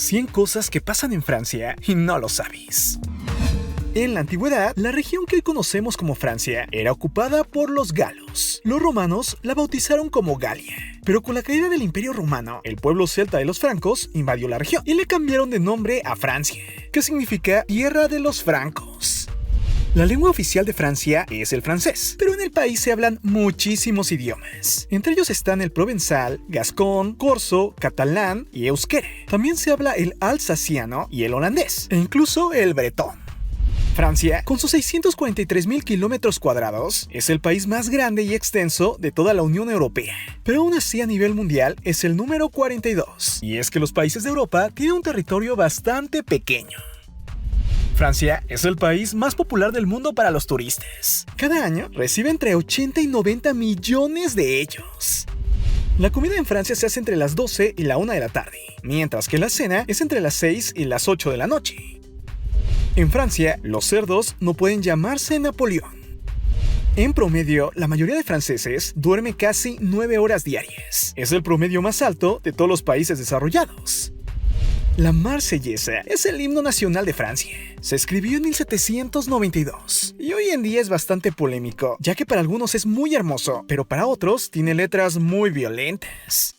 100 cosas que pasan en Francia y no lo sabes. En la antigüedad, la región que hoy conocemos como Francia era ocupada por los galos. Los romanos la bautizaron como Galia. Pero con la caída del Imperio Romano, el pueblo celta de los francos invadió la región y le cambiaron de nombre a Francia, que significa Tierra de los Francos. La lengua oficial de Francia es el francés, pero en el país se hablan muchísimos idiomas. Entre ellos están el provenzal, gascón, corso, catalán y euskera. También se habla el alsaciano y el holandés, e incluso el bretón. Francia, con sus 643.000 kilómetros cuadrados, es el país más grande y extenso de toda la Unión Europea. Pero aún así a nivel mundial es el número 42. Y es que los países de Europa tienen un territorio bastante pequeño. Francia es el país más popular del mundo para los turistas. Cada año recibe entre 80 y 90 millones de ellos. La comida en Francia se hace entre las 12 y la 1 de la tarde, mientras que la cena es entre las 6 y las 8 de la noche. En Francia, los cerdos no pueden llamarse Napoleón. En promedio, la mayoría de franceses duerme casi 9 horas diarias. Es el promedio más alto de todos los países desarrollados. La Marsellesa es el himno nacional de Francia. Se escribió en 1792 y hoy en día es bastante polémico, ya que para algunos es muy hermoso, pero para otros tiene letras muy violentas.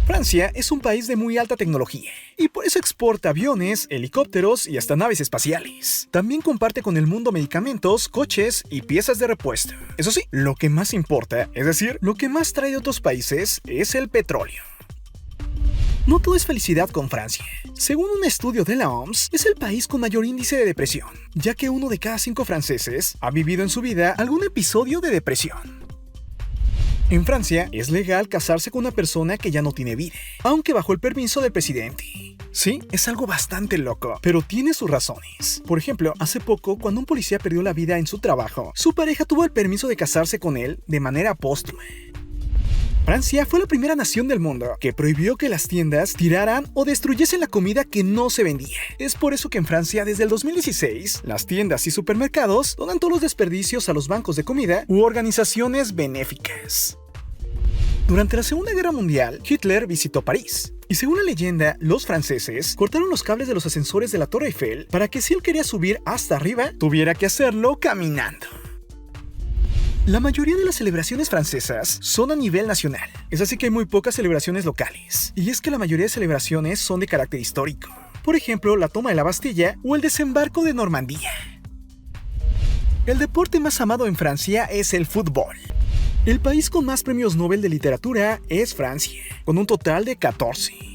Francia es un país de muy alta tecnología y por eso exporta aviones, helicópteros y hasta naves espaciales. También comparte con el mundo medicamentos, coches y piezas de repuesto. Eso sí, lo que más importa, es decir, lo que más trae de otros países, es el petróleo. No todo es felicidad con Francia. Según un estudio de la OMS, es el país con mayor índice de depresión, ya que 1 de cada 5 franceses ha vivido en su vida algún episodio de depresión. En Francia, es legal casarse con una persona que ya no tiene vida, aunque bajo el permiso del presidente. Sí, es algo bastante loco, pero tiene sus razones. Por ejemplo, hace poco, cuando un policía perdió la vida en su trabajo, su pareja tuvo el permiso de casarse con él de manera póstuma. Francia fue la primera nación del mundo que prohibió que las tiendas tiraran o destruyesen la comida que no se vendía. Es por eso que en Francia, desde el 2016, las tiendas y supermercados donan todos los desperdicios a los bancos de comida u organizaciones benéficas. Durante la Segunda Guerra Mundial, Hitler visitó París. Y según la leyenda, los franceses cortaron los cables de los ascensores de la Torre Eiffel para que si él quería subir hasta arriba, tuviera que hacerlo caminando. La mayoría de las celebraciones francesas son a nivel nacional, es así que hay muy pocas celebraciones locales. Y es que la mayoría de celebraciones son de carácter histórico. Por ejemplo, la toma de la Bastilla o el desembarco de Normandía. El deporte más amado en Francia es el fútbol. El país con más premios Nobel de literatura es Francia, con un total de 14.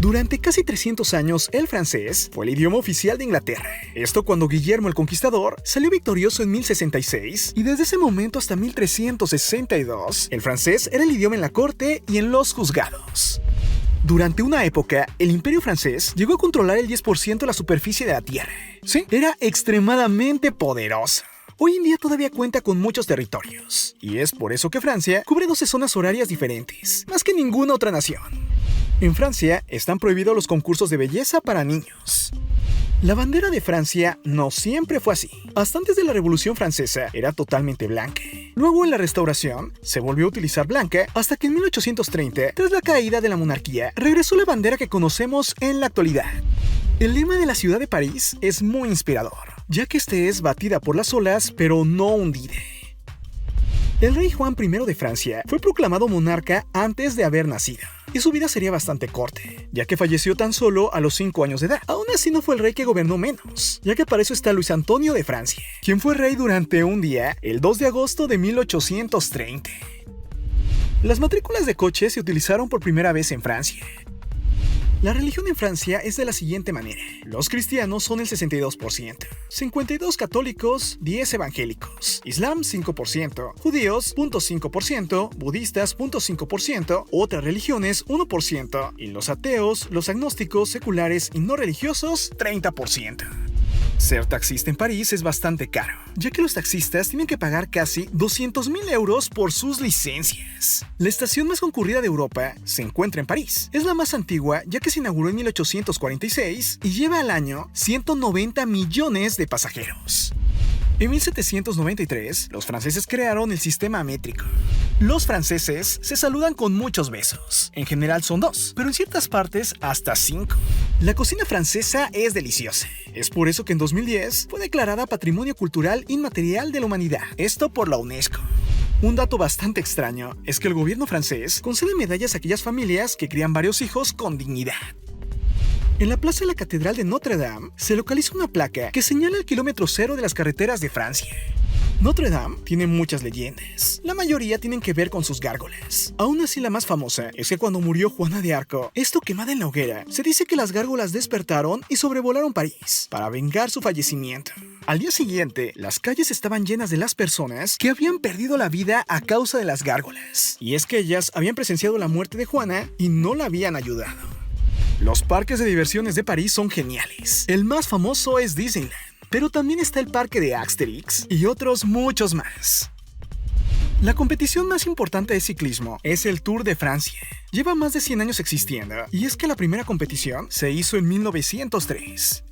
Durante casi 300 años, el francés fue el idioma oficial de Inglaterra. Esto cuando Guillermo el Conquistador salió victorioso en 1066 y desde ese momento hasta 1362, el francés era el idioma en la corte y en los juzgados. Durante una época, el Imperio francés llegó a controlar el 10% de la superficie de la tierra. Sí, era extremadamente poderoso. Hoy en día todavía cuenta con muchos territorios, y es por eso que Francia cubre 12 zonas horarias diferentes, más que ninguna otra nación. En Francia están prohibidos los concursos de belleza para niños. La bandera de Francia no siempre fue así. Hasta antes de la Revolución Francesa era totalmente blanca. Luego en la Restauración se volvió a utilizar blanca hasta que en 1830, tras la caída de la monarquía, regresó la bandera que conocemos en la actualidad. El lema de la ciudad de París es muy inspirador, ya que este es batida por las olas pero no hundida. El rey Juan I de Francia fue proclamado monarca antes de haber nacido, y su vida sería bastante corta, ya que falleció tan solo a los 5 años de edad. Aún así no fue el rey que gobernó menos, ya que para eso está Luis Antonio de Francia, quien fue rey durante un día, el 2 de agosto de 1830. Las matrículas de coches se utilizaron por primera vez en Francia. La religión en Francia es de la siguiente manera. Los cristianos son el 62%, 52 católicos, 10 evangélicos, Islam 5%, judíos 0.5%, budistas 0.5%, otras religiones 1% y los ateos, los agnósticos, seculares y no religiosos 30%. Ser taxista en París es bastante caro, ya que los taxistas tienen que pagar casi 200.000 euros por sus licencias. La estación más concurrida de Europa se encuentra en París. Es la más antigua, ya que se inauguró en 1846 y lleva al año 190 millones de pasajeros. En 1793, los franceses crearon el sistema métrico. Los franceses se saludan con muchos besos. En general son 2, pero en ciertas partes hasta 5. La cocina francesa es deliciosa. Es por eso que en 2010 fue declarada Patrimonio Cultural Inmaterial de la Humanidad. Esto por la UNESCO. Un dato bastante extraño es que el gobierno francés concede medallas a aquellas familias que crían varios hijos con dignidad. En la plaza de la Catedral de Notre Dame se localiza una placa que señala el kilómetro cero de las carreteras de Francia. Notre Dame tiene muchas leyendas. La mayoría tienen que ver con sus gárgolas. Aún así, la más famosa es que cuando murió Juana de Arco, esto quemada en la hoguera, se dice que las gárgolas despertaron y sobrevolaron París para vengar su fallecimiento. Al día siguiente, las calles estaban llenas de las personas que habían perdido la vida a causa de las gárgolas. Y es que ellas habían presenciado la muerte de Juana y no la habían ayudado. Los parques de diversiones de París son geniales. El más famoso es Disneyland, pero también está el parque de Asterix y otros muchos más. La competición más importante de ciclismo es el Tour de Francia. Lleva más de 100 años existiendo, y es que la primera competición se hizo en 1903.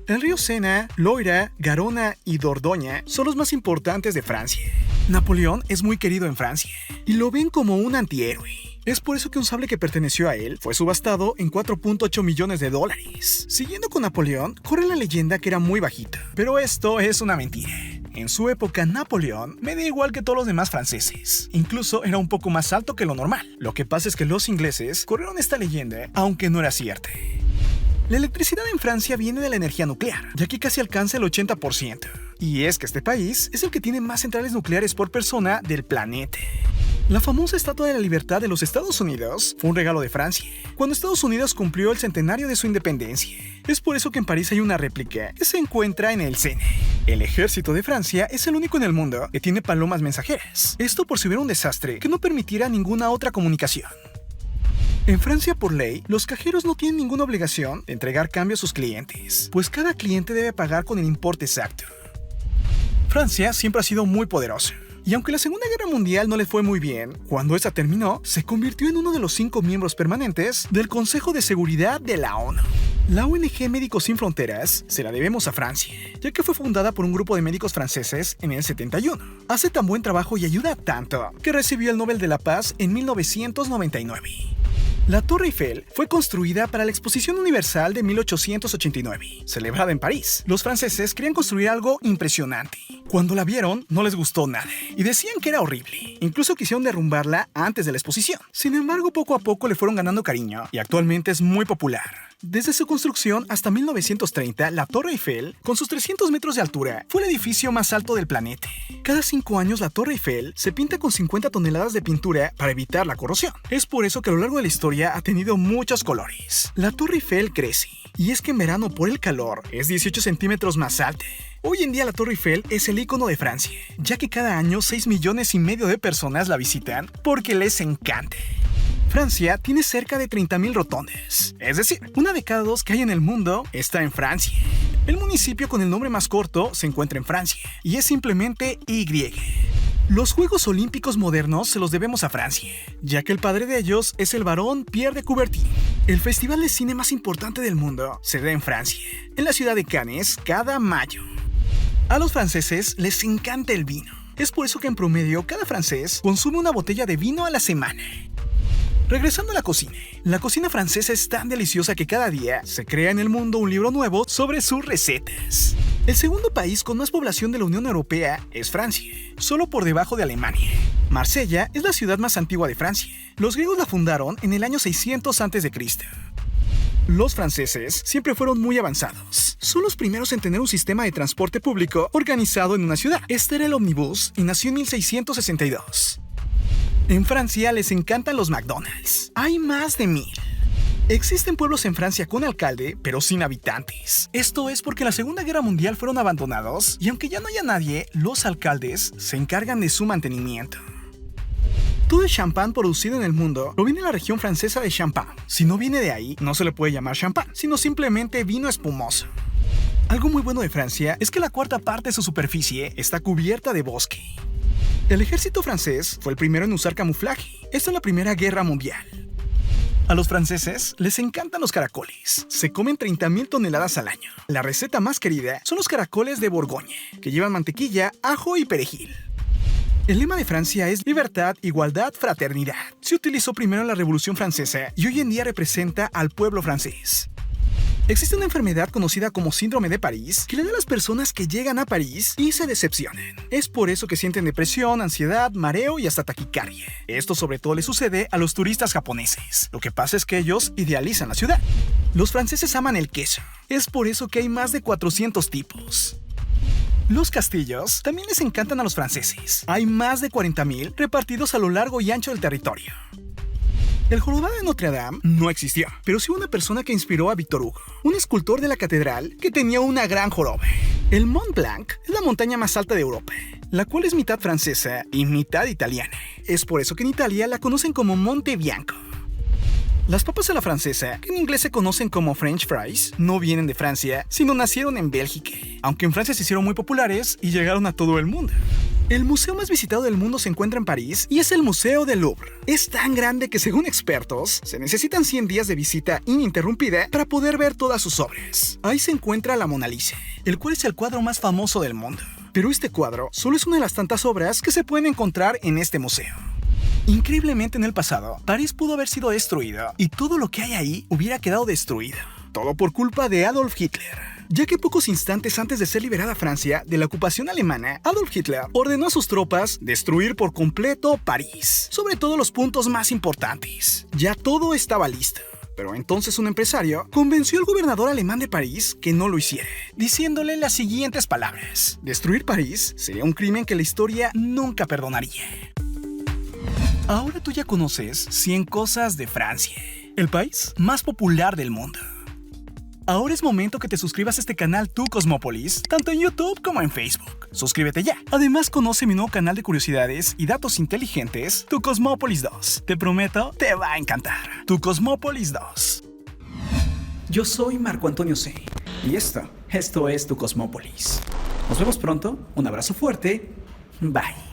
El río Sena, Loira, Garona y Dordoña son los más importantes de Francia. Napoleón es muy querido en Francia, y lo ven como un antihéroe. Es por eso que un sable que perteneció a él fue subastado en $4.8 millones. Siguiendo con Napoleón, corre la leyenda que era muy bajito, pero esto es una mentira. En su época, Napoleón medía igual que todos los demás franceses. Incluso era un poco más alto que lo normal. Lo que pasa es que los ingleses corrieron esta leyenda, aunque no era cierta. La electricidad en Francia viene de la energía nuclear, ya que casi alcanza el 80%. Y es que este país es el que tiene más centrales nucleares por persona del planeta. La famosa Estatua de la Libertad de los Estados Unidos fue un regalo de Francia, cuando Estados Unidos cumplió el centenario de su independencia. Es por eso que en París hay una réplica que se encuentra en el Sena. El ejército de Francia es el único en el mundo que tiene palomas mensajeras. Esto por si hubiera un desastre que no permitiera ninguna otra comunicación. En Francia, por ley, los cajeros no tienen ninguna obligación de entregar cambio a sus clientes, pues cada cliente debe pagar con el importe exacto. Francia siempre ha sido muy poderosa. Y aunque la Segunda Guerra Mundial no le fue muy bien, cuando esta terminó, se convirtió en uno de los 5 miembros permanentes del Consejo de Seguridad de la ONU. La ONG Médicos Sin Fronteras se la debemos a Francia, ya que fue fundada por un grupo de médicos franceses en el 71. Hace tan buen trabajo y ayuda tanto que recibió el Nobel de la Paz en 1999. La Torre Eiffel fue construida para la Exposición Universal de 1889, celebrada en París. Los franceses querían construir algo impresionante. Cuando la vieron, no les gustó nada y decían que era horrible. Incluso quisieron derrumbarla antes de la exposición. Sin embargo, poco a poco le fueron ganando cariño y actualmente es muy popular. Desde su construcción hasta 1930, la Torre Eiffel, con sus 300 metros de altura, fue el edificio más alto del planeta. Cada 5 años la Torre Eiffel se pinta con 50 toneladas de pintura para evitar la corrosión. Es por eso que a lo largo de la historia ha tenido muchos colores. La Torre Eiffel crece, y es que en verano por el calor es 18 centímetros más alta. Hoy en día la Torre Eiffel es el icono de Francia, ya que cada año 6,5 millones de personas la visitan porque les encanta. Francia tiene cerca de 30,000 rotondas, es decir, 1 de cada 2 que hay en el mundo está en Francia. El municipio con el nombre más corto se encuentra en Francia y es simplemente Y. Los Juegos Olímpicos modernos se los debemos a Francia, ya que el padre de ellos es el barón Pierre de Coubertin. El festival de cine más importante del mundo se da en Francia, en la ciudad de Cannes, cada mayo. A los franceses les encanta el vino. Es por eso que en promedio cada francés consume una botella de vino a la semana. Regresando a la cocina francesa es tan deliciosa que cada día se crea en el mundo un libro nuevo sobre sus recetas. El segundo país con más población de la Unión Europea es Francia, solo por debajo de Alemania. Marsella es la ciudad más antigua de Francia. Los griegos la fundaron en el año 600 a.C. Los franceses siempre fueron muy avanzados. Son los primeros en tener un sistema de transporte público organizado en una ciudad. Este era el ómnibus y nació en 1662. En Francia les encantan los McDonald's. Hay más de 1,000. Existen pueblos en Francia con alcalde, pero sin habitantes. Esto es porque en la Segunda Guerra Mundial fueron abandonados y aunque ya no haya nadie, los alcaldes se encargan de su mantenimiento. Todo el champán producido en el mundo proviene de la región francesa de Champagne. Si no viene de ahí, no se le puede llamar champán, sino simplemente vino espumoso. Algo muy bueno de Francia es que la 1/4 parte de su superficie está cubierta de bosque. El ejército francés fue el primero en usar camuflaje. Esto en la Primera Guerra Mundial. A los franceses les encantan los caracoles. Se comen 30.000 toneladas al año. La receta más querida son los caracoles de Borgoña, que llevan mantequilla, ajo y perejil. El lema de Francia es libertad, igualdad, fraternidad. Se utilizó primero en la Revolución Francesa y hoy en día representa al pueblo francés. Existe una enfermedad conocida como síndrome de París que le da a las personas que llegan a París y se decepcionan. Es por eso que sienten depresión, ansiedad, mareo y hasta taquicardia. Esto sobre todo le sucede a los turistas japoneses. Lo que pasa es que ellos idealizan la ciudad. Los franceses aman el queso. Es por eso que hay más de 400 tipos. Los castillos también les encantan a los franceses. Hay más de 40.000 repartidos a lo largo y ancho del territorio. El jorobado de Notre Dame no existió, pero sí una persona que inspiró a Victor Hugo, un escultor de la catedral que tenía una gran joroba. El Mont Blanc es la montaña más alta de Europa, la cual es mitad francesa y mitad italiana. Es por eso que en Italia la conocen como Monte Bianco. Las papas a la francesa, que en inglés se conocen como French fries, no vienen de Francia, sino nacieron en Bélgica, aunque en Francia se hicieron muy populares y llegaron a todo el mundo. El museo más visitado del mundo se encuentra en París y es el Museo del Louvre. Es tan grande que, según expertos, se necesitan 100 días de visita ininterrumpida para poder ver todas sus obras. Ahí se encuentra la Mona Lisa, el cual es el cuadro más famoso del mundo. Pero este cuadro solo es una de las tantas obras que se pueden encontrar en este museo. Increíblemente, en el pasado, París pudo haber sido destruido y todo lo que hay ahí hubiera quedado destruido. Todo por culpa de Adolf Hitler. Ya que pocos instantes antes de ser liberada Francia de la ocupación alemana, Adolf Hitler ordenó a sus tropas destruir por completo París, sobre todo los puntos más importantes. Ya todo estaba listo. Pero entonces un empresario convenció al gobernador alemán de París que no lo hiciera, diciéndole las siguientes palabras: destruir París sería un crimen que la historia nunca perdonaría. Ahora tú ya conoces 100 cosas de Francia, el país más popular del mundo. Ahora es momento que te suscribas a este canal Tu Cosmópolis, tanto en YouTube como en Facebook. Suscríbete ya. Además, conoce mi nuevo canal de curiosidades y datos inteligentes, Tu Cosmópolis 2. Te prometo, te va a encantar. Tu Cosmópolis 2. Yo soy Marco Antonio C. Y esto es Tu Cosmópolis. Nos vemos pronto. Un abrazo fuerte. Bye.